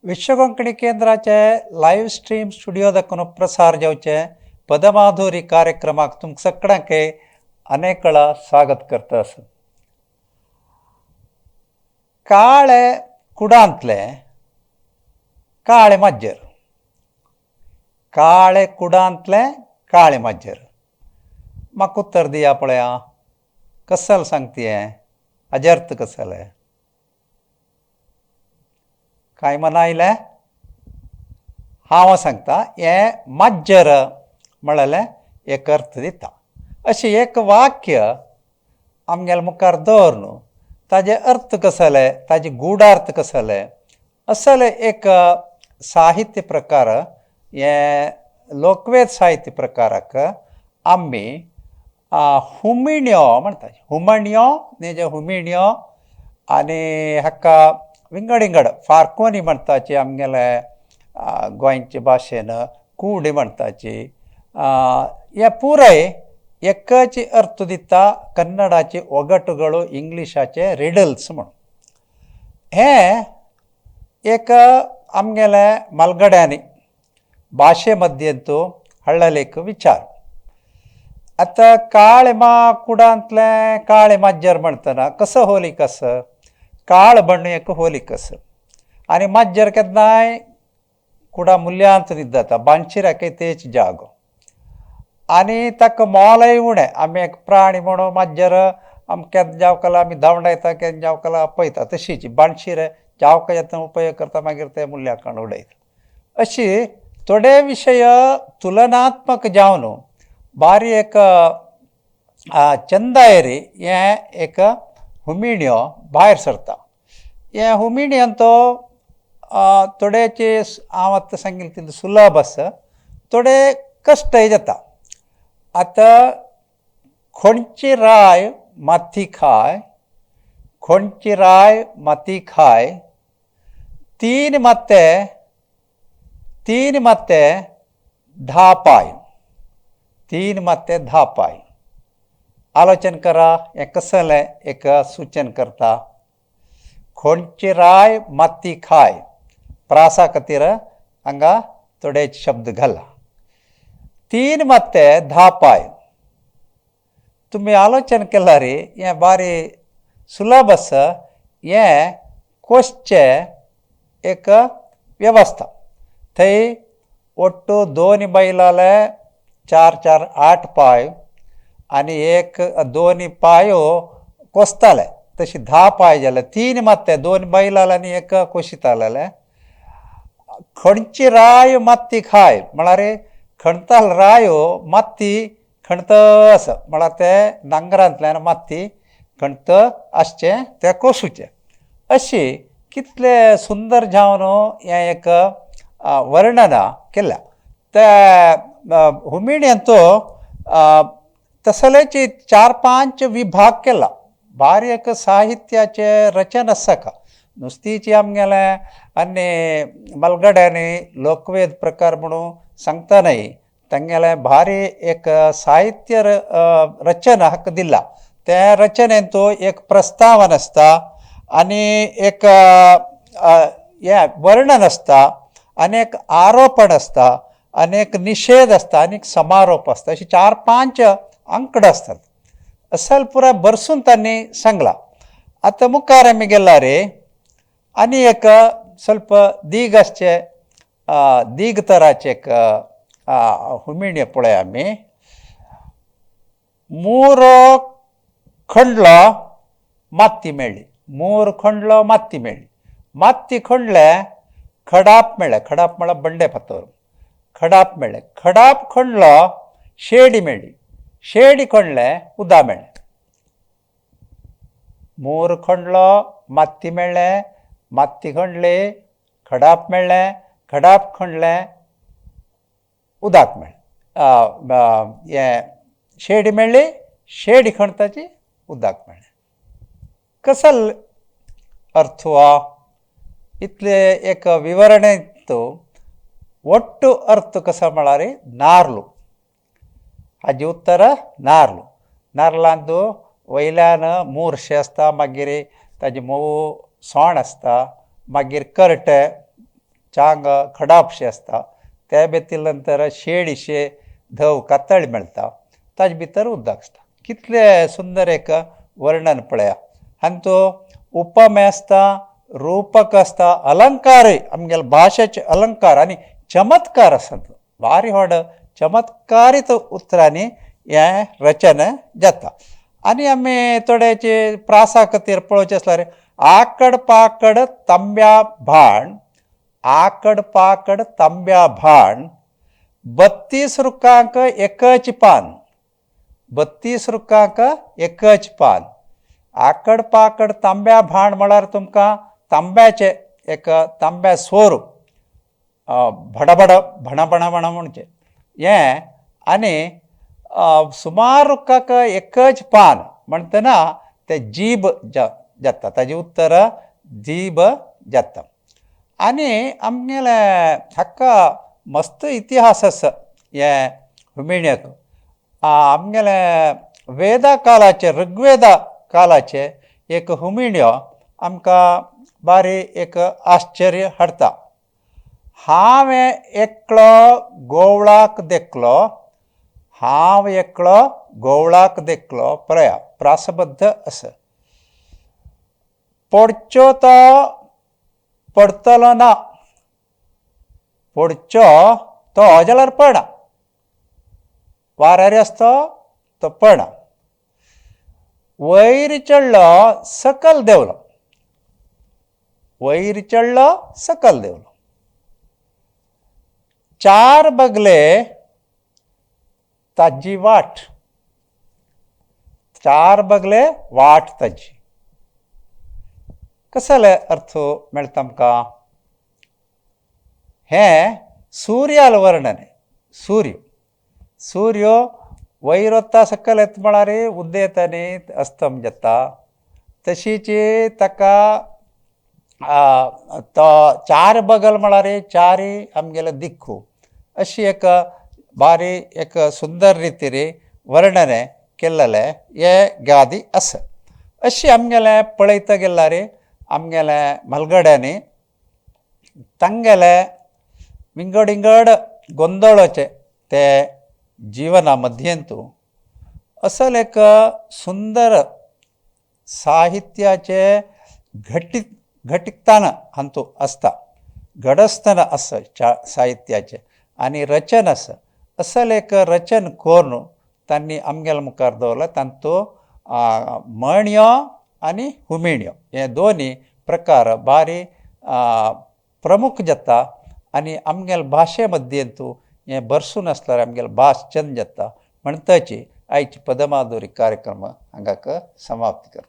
विश्व कोंकणी केंद्राचे live stream studio दाखवून प्रसार जावचे पदमाधुरी कार्यक्रमाक तुमकां सगळ्यांक अनेक वेळा स्वागत करता आसा. काळे कुडांतले काळे माज्जर, काळे कुडांतले काळे माज्जर. म्हाका उत्तर दिया पळया, कसल सांगतीये, हाजे अर्थ कसले? कांय मना आयले? हांव सांगता. हें माज्जर म्हळ्यार एक अर्थ दिता. अशें एक वाक्य आमगेल्या मुखार दवर न्हू, ताजे अर्थ कसले, ताजे गुडार्थ कसले, असले एक साहित्य प्रकार, हे लोकवेद साहित्य प्रकाराक आमी हुमिण्यो म्हणटा. हुमण्यो न्ही जे हुमिण्यो, आनी हाका विंगड विंगड फार्कोनी म्हणटाची आमगेले गोंयचे भाशेन, कुवडी म्हणटाची. हे पुराय एकच अर्थ दिता कन्नडाचे ओगटुಗಳು, इंग्लिशाचे रिडल्स म्हणून. हे एक आमगेले मलगड्यांनी भाशे मध्येंतू हाडलेले एक विचार. आतां काळे कुडांतले काळे माज्जर म्हणटना कसो होलीक आस, काळ बण्ण एक होलीक आस, आनी माज्जर केन्नाय कुडा मुल्यांत न्हीद जाता, बांदशिऱ्याकय तेच जागो, आनी ताका मोलय उणें. आमी एक प्राणी म्हणून माज्जर केन्ना जावकाला आमी धांवडायता, केन्ना जावकाला आपयता, तशीच बांदशिरे जावका येता उपयोग करता, मागीर ते मुल्यांकन उडयता. अशी थोडे विशय तुलनात्मक जावन बारी एक चंदायरी हें एक हुमिण्यो भायर सरता. हे हुमिण्यांत थोडेचे हांव आतां सांगिल्ले तितले सुलभ आसा, थोडे कश्टय जाता. आतां खंयची राय माती खाय, खंयची राय माती खाय, तीन माते 10 पाय, 3 माते 10 पाय. आलोचन करा, हें कसलें एक सूचन करता. खंयची राय माती खाय, प्रासा खातीर हांगा थोडे शब्द घाला. 3 माते 10 पाय. तुमी आलोचन केला रे, हें बारी सुलभ आसा. हें कोसचे एक वेवस्था. थंय ओट्टू 2 बैलाले 4 8 पाय, आनी एक 2 पायो कोसताले, तशी 10 पाय जाले. 3 माते 2 बैलाले आनी एक कोशिताले. खंयची राय माती खाय म्हळ्यार खणताल रायो माती खणतस, म्हळ्यार ते नांगरांतल्यान माती खणत आसचें, ते कोसूचें. अशी कितले सुंदर जावन हें एक वर्णना केल्या. त्या हुमिण्यांत तसलेच 4-5 विभाग केला. बारी एक साहित्याचे रचन आसा का, नुस्तीची आमगेले आनी मलगड्यांनी लोकवेद प्रकार म्हणून सांगता न्हय, तांगेले भारी एक साहित्य रचन हाका दिला. त्या रचनेंत एक प्रस्तावन आसता, आनी एक हें वर्णन आसता, आनी एक आरोपण आसता, आनी एक निशेध आसता, आनी एक समारोप आसता. अशी 4-5 अंकड आसतात. असल पुराय बरसून तांणी सांगला. आतां मुखार आमी गेला रे, आनी एक ಸ್ವಲ್ಪ दीग आसचे, दीग तराचे एक हुमिण्यो पळय आमी. 3 खणलो माती मेळ्ळी, 3 खणलो माती मेळ्ळी. माती खणले खडाप मेळ्ळें, खडाप म्हळ्यार बंडे फातर, खडाप मेळ्ळें. खडाप खणलो शेडी मेळ्ळी, शेडी खणले उदक मेळ्ळें. 3 खणलो माती मेळ्ळें, माती खणली खडाप मेळ्ळें, खडाप खणलें उदक मेळ्ळें. हें शेडी मेळ्ळी, शेडी खणताची उदक मेळ्ळें. कसल अर्थ हो? इतले एक विवरणेंत ಒಟ್ಟು अर्थ कसो म्हळ्यार नारळू. हाजें उत्तर नारळू. नारळांत वयल्यान मूरशें आसता, मागीर ताजे मोव सोण आसता, मागीर करटे चांग खडापशे आसता, त्या बेतील नंतर शेडीशे धव कातळ मेळटा, ताजे भितर उदक आसता. कितले सुंदर एक वर्णन पळया. आनी तो उपमे आसता, रूपक आसता, अलंकारय आमगेले भाशेचे अलंकार आनी चमत्कार आसात. भारी व्हड चमत्कारीत उतरांनी हें रचन जाता. आनी आमी थोड्याचे प्रासा खातीर पळोवचें आसल्यार आकड पाकड तांब्या भाण, आकड पाकड तांब्या भाण, 32 रुखांक एकच पान, 32 रुखांक एकच पान. आकड पाकड तांब्या भाण म्हळ्यार तुमकां तांब्याचे एक तांब्या सोर भडभड भणभण म्हणचे हें, आनी सुमार रुखाक एकच पान म्हणटना तें जीब जाता, ताजें उत्तर जीब जाता. आनी आमगेले हाका मस्त इतिहास आसा हे हुमिण्याक. आमगेले वेदा कालाचे, ऋग्वेदा कालाचे एक हुमिण्यो आमकां बारी एक आश्चर्य हाडटा. हांवें एकलो गोवळाक देखलो, हांव एकलो गोवळाक देखलो, पळया प्रासबद्ध आसा. पडच्यो तो पडतलो ना, पडच्यो तो जाल्यार पडना, वाऱ्यार आसतो तो पडना. वयर चडलो सकल देंवलो, वयर चडलो सकल देंवलो. चार बगले ताजी वाट, चार बगले वाट ताजी. कसले अर्थ मेळटा आमकां? हें सुर्याल वर्णन. सूर्य, सूर्य वयर वता सकयल येता म्हळ्यार उदेत आनी अस्तम जाता. तशीच ताका तो चार बगल म्हळ्यार चारय आमगेले दिक्कू, अशी एक बारी एक सुंदर रितीन वर्णन केल्लेले हे गादी आसा. अशी आमगेले पळयता गेल्यार आमगेले म्हालगड्यांनी तांगेले विंगड विंगड गोंदळाचे ते जिवना मध्येंतू असल एक सुंदर साहित्याचे घटिकतान हातूं आसता, घडस्तना आसा साहित्याचे आनी रचन आसा. असल एक रचन करून तांणी आमगेले मुखार दवरला. तातूंत म्हणयो आनी हुमिण्यो हे दोनी प्रकार बारी प्रमुख जाता. आनी आमगेले भाशे मध्येंतू हें बरसून आसल्यार आमगेली भास चंद जाता. म्हणटाची आयची पदमाधुरी कार्यक्रम हांगाक समाप्त करता.